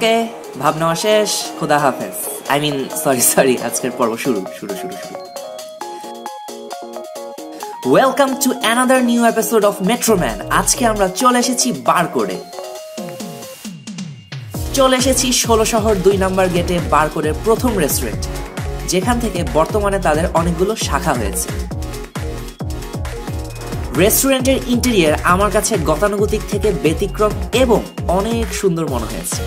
ওকে, ভাবনা শেষ, খুদা হাফেজ। সরি, আজকের পর্ব শুরু। Welcome to another new episode of Metroman. আজকে আমরা চলে এসেছি বারকোডে। চলে এসেছি ১৬ শহর ২ নম্বর গেটে বারকোডের প্রথম রেস্টুরেন্ট, যেখান থেকে বর্তমানে তাদের অনেকগুলো শাখা হয়েছে। রেস্টুরেন্টের ইন্টেরিয়ার আমার কাছে গতানুগতিক থেকে ব্যতিক্রম এবং অনেক সুন্দর মনে হয়েছে।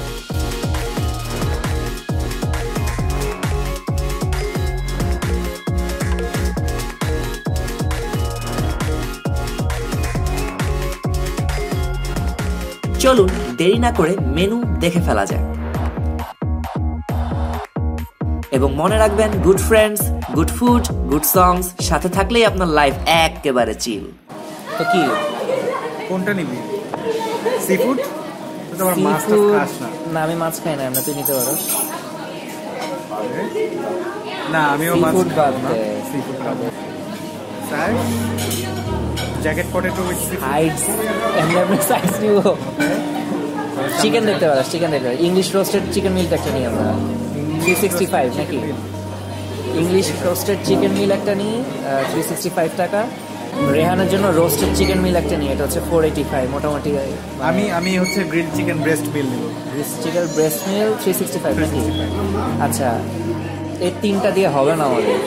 চলুন দেরি না করে মেনু দেখে ফেলা যায়। এবং মনে রাখবেন, good friends, good food, good songs সাথে থাকলেই আপনার লাইফ একেবারে চিল। তো কি কোনটা নিবি? Sea food? তোমার মাছ খাস না? না, আমি মাছ খাই না। তুই নিতে পারো। না, আমিও মাছ খাই না। সি ফুড খাবো। Side jacket potato with sides, আমরা সাইডস নিব। চিকেন দেখতে পারো, ইংলিশ রোস্টেড চিকেন মিল একটা নিই আমরা। 365 নাকি? ইংলিশ রোস্টেড চিকেন মিল একটা নিই, 365 টাকা। রেহানের জন্য রোস্টেড চিকেন মিল একটা নিই, এটা হচ্ছে 485 মোটামুটি। আমি হচ্ছে গ্রিল চিকেন ব্রেস্ট মিল নিব। চিকেন ব্রেস্ট মিল 365 নাকি? আচ্ছা, এই তিনটা দিয়ে হবে না আমাদের।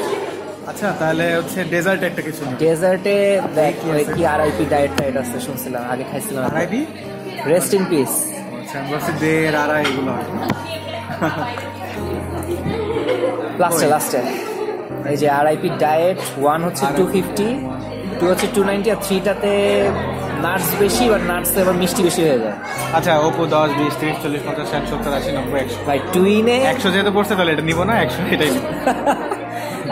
আচ্ছা, তাহলে হচ্ছে ডেজার্ট একটা কিছু। ডেজার্টে দেখ কি আরআইপি ডায়েট টাইট আছে, শুনছিলাম আগে খাইছিলাম। RIP rest in peace. আচ্ছা, আমরা হচ্ছে দের আরআই এগুলো লাস্টে এই যে আরআইপি ডায়েট 1 হচ্ছে 250, 2 হচ্ছে 290, আর 3টাতে নাটস বেশি, বাট নাটস এবার মিষ্টি বেশি হয়ে যায়। আচ্ছা, ওপো 10, 20, 30, 40, 50, 60, 70, 80, 90, 100 ভাই টুইনে 100 যেহেতু পড়ছে তাহলে এটা নিব না, 100 এটাই নিব।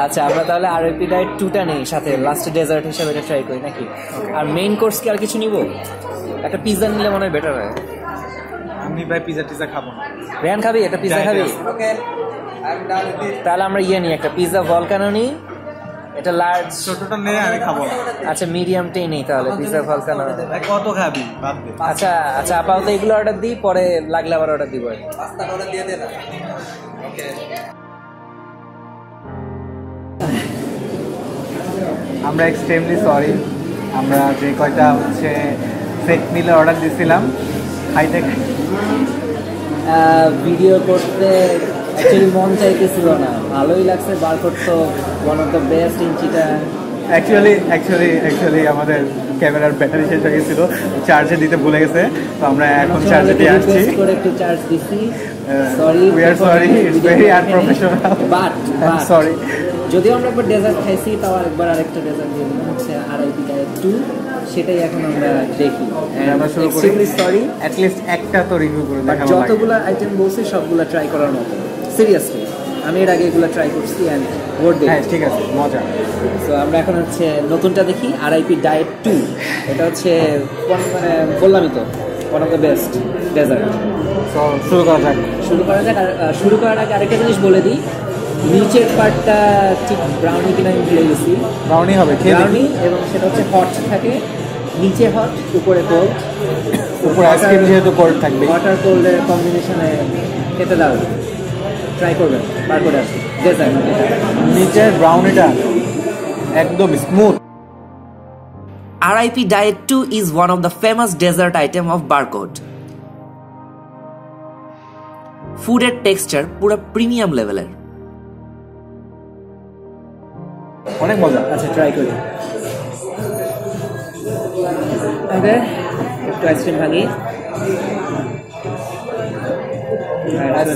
আচ্ছা, আমরা তাহলে আরআইপি ডায়েট 2টা নেই, সাথে লাস্টে ডেজার্ট হিসেবে এটা ট্রাই করি নাকি? আর মেইন কোর্স কি আর কিছু নিব? একটা পিৎজা নিলে মনে হয় বেটার হয়। আমি ভাই পিৎজা খাবো না। রেহান খাবি? একটা পিৎজা খাবি? ওকে, তাহলে আমরা নিই, একটা পিৎজা ভলকানো নিই। এটা লার্জ ছোটটা নে, আমি খাবো না। আচ্ছা, মিডিয়ামটাই নেই তাহলে, পিৎজা ভলকানো। কত খাবি? বাদ দে। আচ্ছা আপাতত এগুলো অর্ডার দিই, পরে লাগলে আবার অর্ডার দিব। পাস্তা অর্ডার দিয়ে দে না। ওকে, আমরা এক্সট্রিমলি সরি। আমরা যে কয়টা হচ্ছে সেট মিলে অর্ডার দিয়েছিলাম, খাইতে ভিডিও করতে অ্যাকচুয়ালি মন চাইতেছিল না। ভালোই লাগছে। বারকোড তো one of the best in Chittagong. Actually আমাদের ক্যামেরার ব্যাটারি শেষ হয়ে গেছিল, চার্জে দিতে ভুলে গেছে, তো আমরা এখন চার্জে দিয়ে আসছি। একটু চার্জ দিছি। We are sorry, it's very unprofessional, but sorry. যদিও আমরা একবার ডেজার্ট খাইছি, তাও আরেকটা ডেজার্ট দিয়ে দিলাম, হচ্ছে আরআইপি ডায়েট 2। সেটাই এখন আমরা দেখি। আমরা শুরু করি। সরি, অ্যাট লিস্ট একটা তো রিভিউ করে দেখাবো। যতগুলো আইটেম বলছি সবগুলো ট্রাই করার মতো, সিরিয়াসলি। আমি এর আগে এগুলো ট্রাই করছি অ্যান্ড ওয়ার্ড দেখি। ঠিক আছে, মজা। সো আমরা এখন হচ্ছে নতুনটা দেখি, আরআইপি ডায়েট 2। এটা হচ্ছে বললামই তো, one of the best dessert. শুরু করা যাক। আর শুরু করার আগে আরেকটা জিনিস বলে দিই, নিচের পার্টটা ঠিক ব্রাউনি কিনা আমি ভুলে গেছি। ব্রাউনি হবে, ব্রাউনি, এবং সেটা হচ্ছে হট থাকে, নিচে হট, উপরে কোল্ড। উপরে আইসক্রিম যেহেতু কোল্ড থাকবে, ওয়াটার কোল্ডের কম্বিনেশনে খেতে দাও, ট্রাই করবেন। বারকোডে আছে ডেজার্ট, নিচের ব্রাউনিটা একদম smooth. RIP Diet 2 is one of the famous dessert item of Barcode. ফুডের টেক্সচার পুরো প্রিমিয়াম লেভেলের, অনেক মজা। আচ্ছা, ট্রাই করি। ওকে, একটু আইসক্রিম ভাঙি,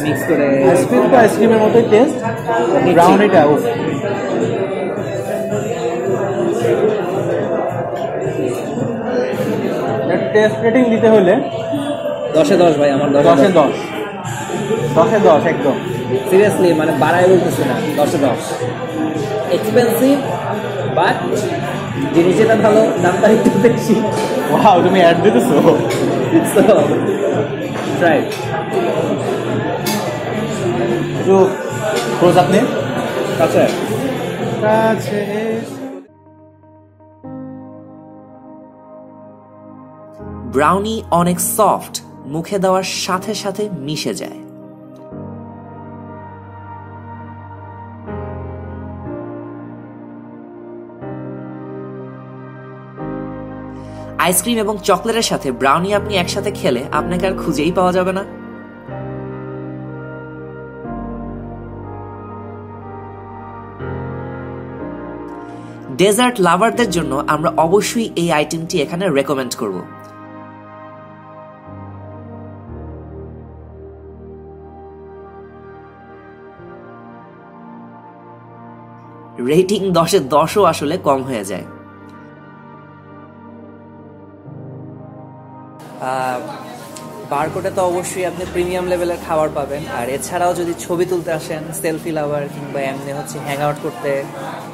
মিক্স করে। আইসক্রিম তো আইসক্রিমের মতোই টেস্ট, ব্রাউনিটা টেস্ট রেটিং দিতে হলে 10-এ 10 ভাই, আমার 10-এ 10, 10-এ 10 একদম সিরিয়াসলি, মানে বাড়ায় বলতেছি না, 10-এ 10। এক্সপেন্সিভ, বাট জিনিসটা ভালো, দামটা একটু বেশি। ওয়াও, তুমি অ্যাড দিতেছো। So try. একটু ক্লোজ আপনি কাছে কাছে। ব্রাউনি অনেক সফট, মুখে দেওয়ার সাথে সাথে মিশে যায়। আইসক্রিম এবং চকলেটের সাথে ব্রাউনি আপনি একসাথে খেলে আপনাকে আর খুঁজেই পাওয়া যাবে না। ডেজার্ট লাভারদের জন্য আমরা অবশ্যই এই আইটেমটি এখানে রেকমেন্ড করব। রেটিং 10-এ 10ও আসলে কম হয়ে যায়। বারকোডে তো অবশ্যই আপনি প্রিমিয়াম লেভেলের খাবার পাবেন, আর এছাড়াও যদি ছবি তুলতে আসেন, সেলফি লাভার কিংবা এমনি হচ্ছে হ্যাং আউট করতে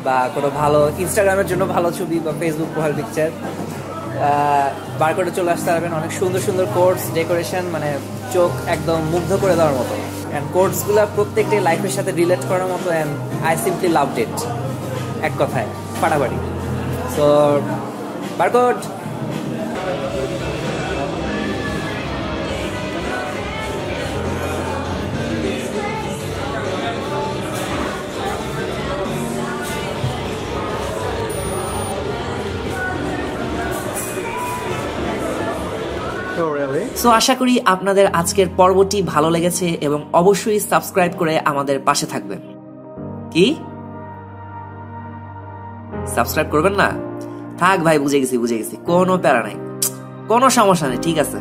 বা কোনো ভালো ইনস্টাগ্রামের জন্য ভালো ছবি বা ফেসবুক প্রোফাইল পিকচার, বারকোডে চলে আসতে পারবেন। অনেক সুন্দর সুন্দর কোর্স, ডেকোরেশন, মানে চোখ একদম মুগ্ধ করে দেওয়ার মতো। অ্যান্ড কোর্সগুলো প্রত্যেকটাই লাইফের সাথে রিলেট করার মতো। And I simply loved it, এক কথায় ফাটাফাটি। So barcode. সো আশা করি আপনাদের আজকের পর্বটি ভালো লেগেছে এবং অবশ্যই সাবস্ক্রাইব করে আমাদের পাশে থাকবেন। কি সাবস্ক্রাইব করবেন না? থাক ভাই, বুঝে গেছি, কোনো প্যারা নাই, কোনো সমস্যা নেই। ঠিক আছে।